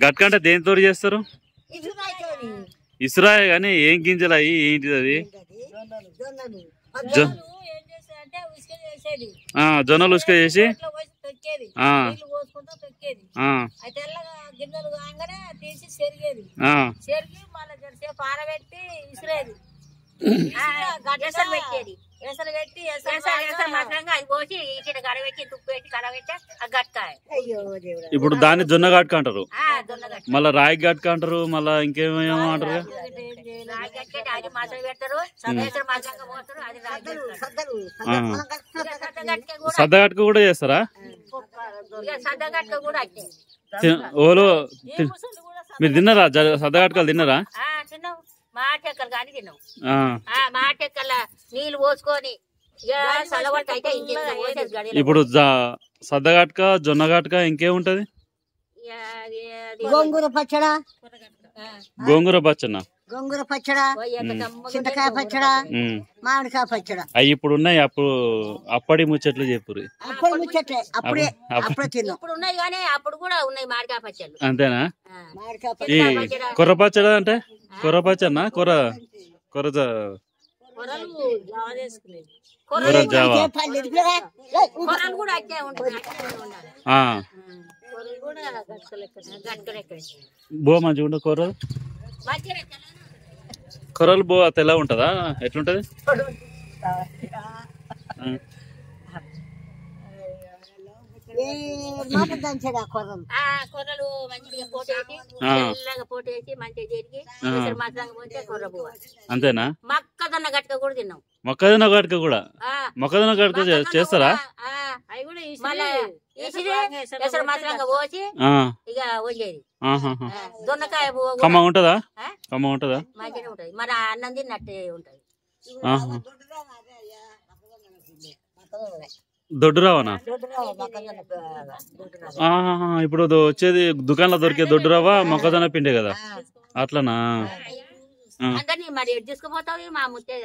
గట్కంటే దేనితో చేస్తారు? ఇసురాయ గాని ఏం గింజలు అయ్యి ఏంటిది అది? జొన్నలు ఉసుక చేసి ఆరబెట్టి ఇసురేది పెట్టి అది పోసి ఇటు గడబెట్టి తుప్పు పెట్టి కడబెట్టి గట్కాయ. ఇప్పుడు దాన్ని జొన్న గట్క అంటారు, మళ్ళా రాయి గట్క అంటారు, మళ్ళా ఇంకేమేమో అంటారు. అది మసాలా పెడతారు, మసాలా పోతారు. అది సద్ద గట్క కూడా చేస్తారా? సద్ద గట్క కూడా ఓలో మీరు తిన్నారా? సద్ద గట్కలు తిన్నారా? తిన్నాం, మాటెక్కలు కానీ తిన్నాం. మాటెక్కల నీళ్ళు పోసుకొని ఇప్పుడు సద్ద గట్క, జొన్న గట్క ఇంకేముంటది? గోంగూర పచ్చడా, గోంగూర పచ్చడా, గోంగూర పచ్చడా, చింతకాయ పచ్చడా, మామిడికాయ పచ్చడా. అవి ఇప్పుడు ఉన్నాయి, అప్పుడు అప్పటి ముచ్చట్లు చెప్పురు. అప్పుడు ముచ్చట్లే, అప్పుడే అప్పుడే తిన్నాం. ఇప్పుడు ఉన్నాయి కానీ అప్పుడు కూడా ఉన్నాయి మామిడికాయ పచ్చళ్ళు. అంతేనా? ఈ కొర్ర పచ్చడా అంటే కొర్ర పచ్చడినా? కొర్ర కొర్ర జావా బో మంచిగా ఉంటుంది. కొర్రలు కొర్రలు బో తెల్ల ఉంటుందా? ఎట్లుంటది? కొర్రలు మంచిగా పోటేసి పోటేసి మంచిగా జరిగి మసాలా కొర్ర పోవాలి. అంతేనా? మొక్కజొన్న గట్క కూడా తిన్నాం. మొక్కజొన్న గట్క కూడా? మొక్కజొన్న గట్క చేస్తారా? మసాలా పోసి ఇక వండేది. దొన్నకాయ కమ్మ ఉంటదా? కమ్మ ఉంటదా? మంచిగా ఉంటది, మన అన్నం తిన్నట్టే ఉంటది. దొడ్డు రావనా? ఇప్పుడు వచ్చేది దుకాణంలో దొరికే దొడ్డు రవ్వ మొక్కజొన్న పిండే కదా, అట్లనా? అందరినీ మరి తీసుకుపోతావు మా ముత్తే.